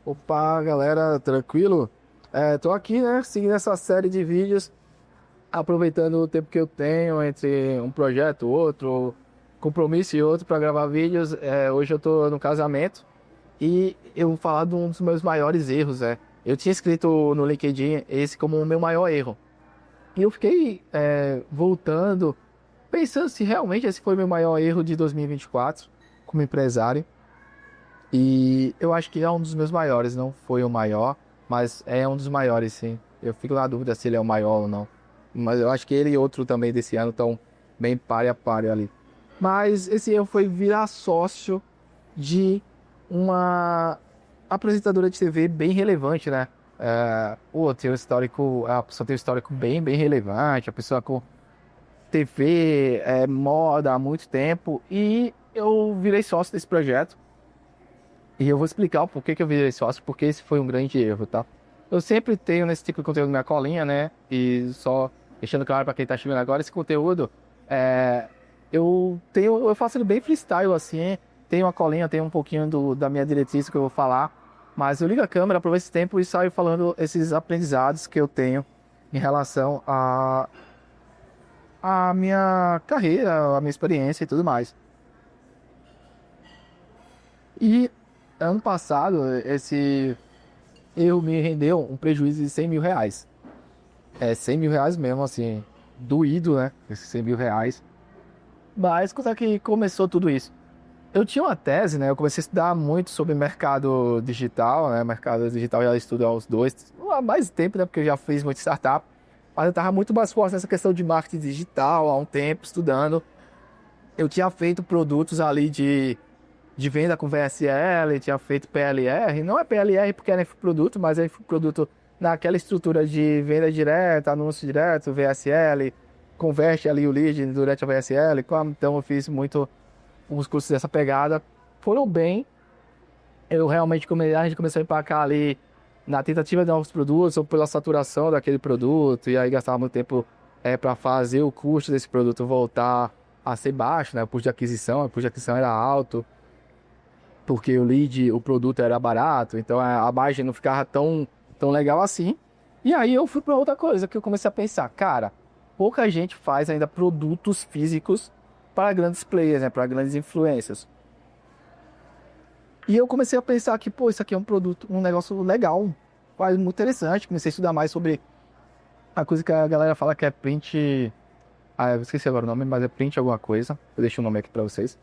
Opa, galera, tranquilo? Tô aqui, né, seguindo essa série de vídeos, aproveitando o tempo que eu tenho entre um projeto, outro, compromisso e outro para gravar vídeos. Hoje eu tô no casamento e eu vou falar de um dos meus maiores erros, Eu tinha escrito no LinkedIn esse como o meu maior erro. E eu fiquei voltando, pensando se realmente esse foi o meu maior erro de 2024 como empresário. E eu acho que é um dos meus maiores, não foi o maior, mas é um dos maiores, sim. Eu fico na dúvida se ele é o maior ou não. Mas eu acho que ele e outro também desse ano estão bem páreo a páreo ali. Mas esse erro foi virar sócio de uma apresentadora de TV bem relevante, né? Tem um histórico, a pessoa tem um histórico bem relevante, a pessoa com TV, moda há muito tempo, e eu virei sócio desse projeto. E eu vou explicar o porquê que eu virei sócio, porque esse foi um grande erro, tá? Eu sempre tenho nesse tipo de conteúdo na minha colinha, né? E só deixando claro para quem tá chegando agora, esse conteúdo, eu faço ele bem freestyle, assim. Tenho uma colinha, tenho um pouquinho da minha diretriz que eu vou falar. Mas eu ligo a câmera, aproveito esse tempo e saio falando esses aprendizados que eu tenho em relação à minha carreira, à minha experiência e tudo mais. E ano passado, esse erro me rendeu um prejuízo de 100 mil reais. 100 mil reais mesmo, assim, doído, né? Esses 100 mil reais. Mas quando é que começou tudo isso? Eu tinha uma tese, né? Eu comecei a estudar muito sobre mercado digital, né? Mercado digital eu já estudo há uns há mais tempo, né? Porque eu já fiz muito startup. Mas eu estava muito mais forte nessa questão de marketing digital há um tempo, estudando. Eu tinha feito produtos ali de venda com VSL, tinha feito PLR. Não é PLR porque era produto, mas é produto naquela estrutura de venda direta, anúncio direto, VSL, converte ali o lead durante a VSL. Então eu fiz muito uns cursos dessa pegada. Foram bem. A gente começou a empacar ali na tentativa de novos produtos ou pela saturação daquele produto. E aí gastava muito tempo para fazer o custo desse produto voltar a ser baixo, né? O custo de aquisição era alto porque o lead, o produto era barato, então a margem não ficava tão legal assim. E aí eu fui para outra coisa que eu comecei a pensar, cara, pouca gente faz ainda produtos físicos para grandes players, né, para grandes influências. E eu comecei a pensar que, pô, isso aqui é um produto, um negócio legal, quase muito interessante. Comecei a estudar mais sobre a coisa que a galera fala que é print, eu esqueci agora o nome, mas é print alguma coisa. Eu deixo o nome aqui para vocês.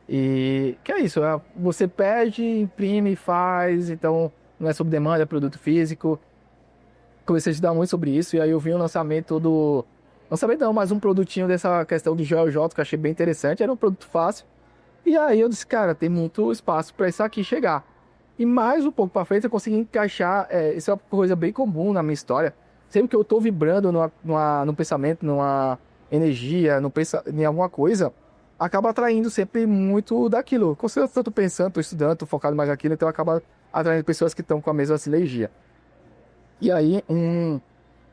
E que é isso, você pede, imprime, faz, então não é sob demanda, é produto físico. Comecei a estudar muito sobre isso, e aí eu vi o lançamento do. Lançamento não, mas um produtinho dessa questão do Joel J que eu achei bem interessante, era um produto fácil. E aí eu disse, cara, tem muito espaço para isso aqui chegar. E mais um pouco para frente eu consegui encaixar, isso é uma coisa bem comum na minha história. Sempre que eu tô vibrando num pensamento, numa energia, em alguma coisa, acaba atraindo sempre muito daquilo. Quando eu estou pensando, estou estudando, estou focado mais naquilo, então acaba atraindo pessoas que estão com a mesma sinergia. E aí, um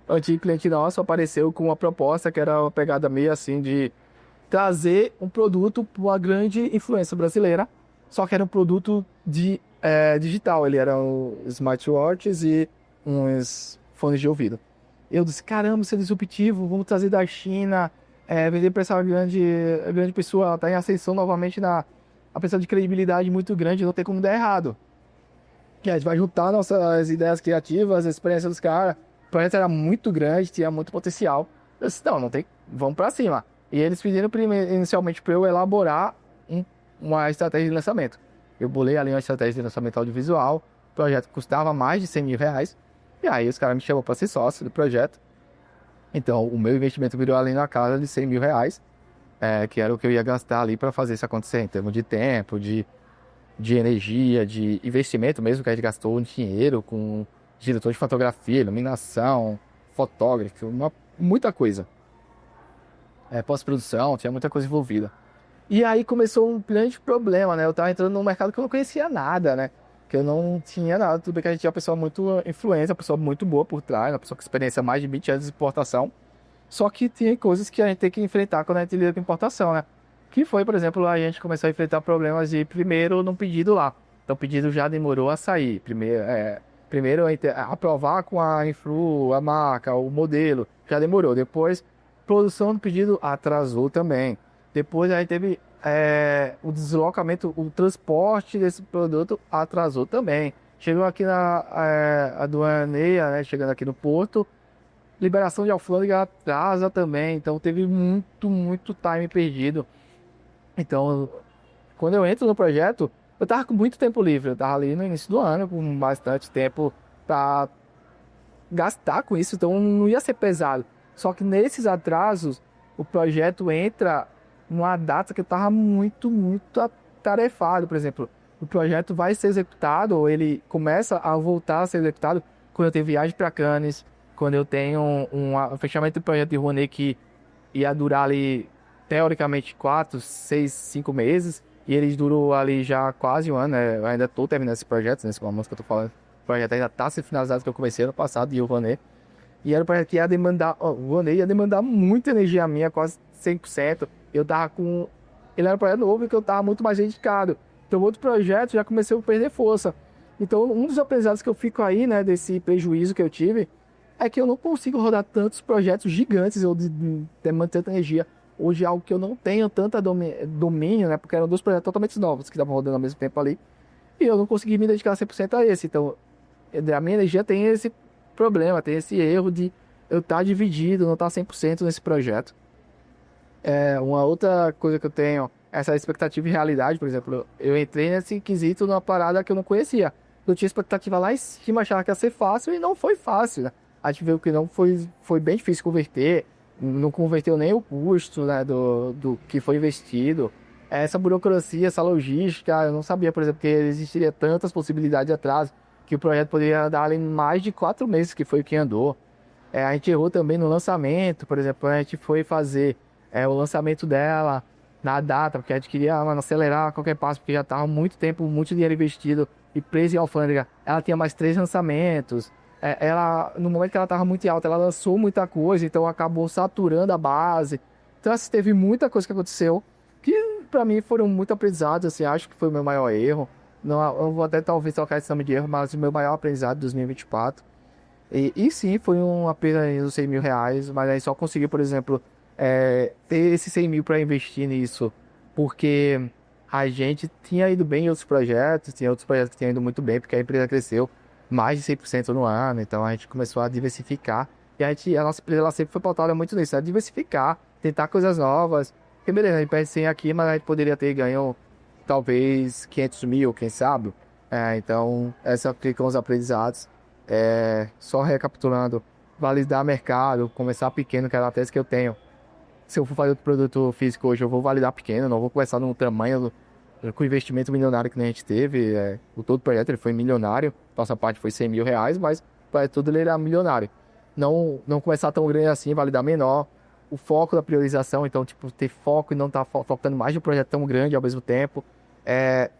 antigo cliente nosso apareceu com uma proposta que era uma pegada meio assim de trazer um produto para uma grande influência brasileira, só que era um produto digital. Ele era um smartwatches e uns fones de ouvido. Eu disse, caramba, isso é disruptivo, vamos trazer da China, vender para essa grande pessoa, ela está em ascensão novamente a pessoa de credibilidade muito grande, não tem como dar errado. E a gente vai juntar nossas ideias criativas, a experiência dos caras. O projeto era muito grande, tinha muito potencial. Eu disse, não tem, vamos para cima. E eles pediram inicialmente para eu elaborar uma estratégia de lançamento. Eu bolei ali uma estratégia de lançamento audiovisual, o projeto custava mais de 100 mil reais, e aí os caras me chamou para ser sócio do projeto. Então, o meu investimento virou ali na casa de 100 mil reais, que era o que eu ia gastar ali para fazer isso acontecer, em termos de tempo, de energia, de investimento mesmo, que a gente gastou um dinheiro com diretor de fotografia, iluminação, fotógrafo, muita coisa. Pós-produção, tinha muita coisa envolvida. E aí começou um grande problema, né? Eu tava entrando num mercado que eu não conhecia nada, né? Que eu não tinha nada. Tudo bem que a gente tinha uma pessoa muito influente, uma pessoa muito boa por trás, uma pessoa com experiência há mais de 20 anos de exportação. Só que tinha coisas que a gente tem que enfrentar quando a gente lida com importação, né? Que foi, por exemplo, a gente começou a enfrentar problemas de, primeiro, num pedido lá. Então o pedido já demorou a sair. Primeiro aprovar com a Influ, a marca, o modelo, já demorou. Depois, produção do pedido atrasou também. Depois aí teve o deslocamento, o transporte desse produto atrasou também. Chegou aqui na aduaneia, né? Chegando aqui no porto, liberação de alfândega atrasa também. Então teve muito time perdido. Então, quando eu entro no projeto, eu tava com muito tempo livre. Eu tava ali no início do ano, com bastante tempo para gastar com isso, então não ia ser pesado. Só que nesses atrasos, o projeto entra numa data que eu tava muito atarefado. Por exemplo, o projeto vai ser executado, ou ele começa a voltar a ser executado quando eu tenho viagem para Cannes, quando eu tenho um fechamento do projeto de Rouanet que ia durar ali, teoricamente, 4, 6, 5 meses, e eles duram ali já quase um ano, né? Eu ainda estou terminando esse projeto, nesse momento que eu tô falando. O projeto ainda está sendo finalizado, que eu comecei ano passado, de Rouanet. E era um projeto que ia demandar, o Rouanet ia demandar muita energia minha, quase 100%. Eu tava com... Ele era um projeto novo e que eu tava muito mais dedicado. Então, outro projeto já comecei a perder força. Então, um dos aprendizados que eu fico aí, né, desse prejuízo que eu tive, é que eu não consigo rodar tantos projetos gigantes ou demandando tanta energia. Hoje é algo que eu não tenho tanta domínio, né, porque eram dois projetos totalmente novos que estavam rodando ao mesmo tempo ali. E eu não consegui me dedicar 100% a esse. Então, a minha energia tem esse problema, tem esse erro de eu estar dividido, não estar 100% nesse projeto. Uma outra coisa que eu tenho, essa expectativa e realidade, por exemplo, eu entrei nesse quesito numa parada que eu não conhecia. Eu tinha expectativa lá em cima, achava que ia ser fácil e não foi fácil, né? A gente viu que não foi bem difícil converter, não converteu nem o custo, né, do que foi investido. Essa burocracia, essa logística, eu não sabia, por exemplo, que existiria tantas possibilidades atrás, que o projeto poderia andar ali mais de 4 meses, que foi o que andou. A gente errou também no lançamento, por exemplo, a gente foi fazer o lançamento dela na data, porque a gente queria, mano, acelerar qualquer passo, porque já estava muito tempo, muito dinheiro investido e preso em alfândega. Ela tinha mais 3 lançamentos. No momento que ela estava muito alta, ela lançou muita coisa, então acabou saturando a base. Então, assim, teve muita coisa que aconteceu que para mim foram muito aprendizados, assim, acho que foi o meu maior erro. Não, eu vou até talvez trocar esse nome de erro, mas o meu maior aprendizado de 2024. E sim, foi uma perda dos 100 mil reais, mas aí só consegui, por exemplo, ter esses 100 mil para investir nisso, porque a gente tinha ido bem em outros projetos, tinha outros projetos que tinham ido muito bem, porque a empresa cresceu mais de 100% no ano, então a gente começou a diversificar, e a nossa empresa ela sempre foi pautada muito nisso, diversificar, tentar coisas novas, porque beleza, a gente perde 100 aqui, mas a gente poderia ter ganho talvez 500 mil, quem sabe? Então, esses ficam os aprendizados. Só recapitulando, validar mercado, começar pequeno, que era a tese que eu tenho. Se eu for fazer outro produto físico hoje, eu vou validar pequeno, não vou começar no tamanho com o investimento milionário que a gente teve. O todo projeto ele foi milionário, nossa parte foi 100 mil reais, mas para tudo ele era milionário. Não começar tão grande assim, validar menor. O foco da priorização, então, tipo, ter foco e não estar focando mais no projeto tão grande ao mesmo tempo.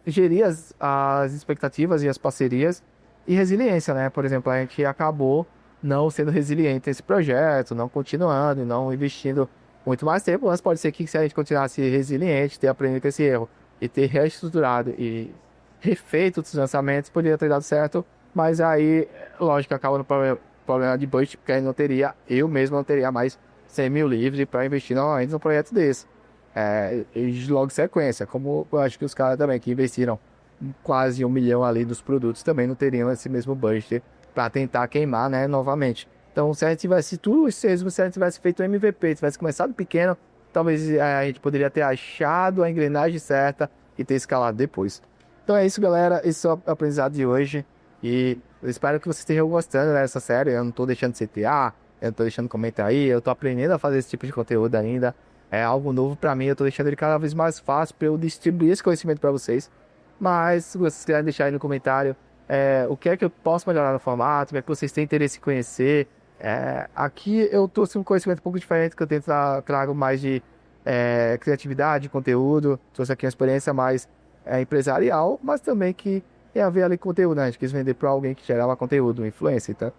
Gerir as expectativas e as parcerias e resiliência, né? Por exemplo, a gente acabou não sendo resiliente nesse projeto, não continuando, não investindo muito mais tempo, mas pode ser que se a gente continuasse resiliente, ter aprendido com esse erro e ter reestruturado e refeito os lançamentos, poderia ter dado certo, mas aí, lógico, acaba no problema de budget, porque aí eu mesmo não teria mais 100 mil livres para investir novamente num projeto desse. E logo sequência, como eu acho que os caras também que investiram quase 1 milhão ali dos produtos também não teriam esse mesmo budget para tentar queimar, né, novamente. Então, se a gente tivesse tudo isso, se a gente tivesse feito um MVP, tivesse começado pequeno, talvez a gente poderia ter achado a engrenagem certa e ter escalado depois. Então é isso, galera. Esse é o aprendizado de hoje. E eu espero que vocês estejam gostando dessa série. Eu não estou deixando de CTA, eu não estou deixando de comentar aí. Eu estou aprendendo a fazer esse tipo de conteúdo ainda. É algo novo para mim. Eu estou deixando ele cada vez mais fácil para eu distribuir esse conhecimento para vocês. Mas se vocês quiserem deixar aí no comentário o que é que eu posso melhorar no formato, o que é que vocês têm interesse em conhecer. Aqui eu trouxe um conhecimento um pouco diferente, que eu trago mais de criatividade, conteúdo. Trouxe aqui uma experiência mais empresarial, mas também que tem a ver ali com conteúdo, né? A gente quis vender para alguém que gerava conteúdo, influência. Então,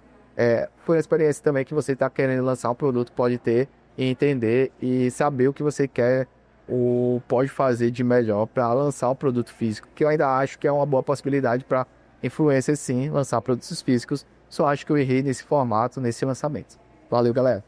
foi uma experiência também que você está querendo lançar um produto, pode ter e entender e saber o que você quer ou pode fazer de melhor para lançar um produto físico, que eu ainda acho que é uma boa possibilidade para influencers sim lançar produtos físicos. Só acho que eu errei nesse formato, nesse lançamento. Valeu, galera.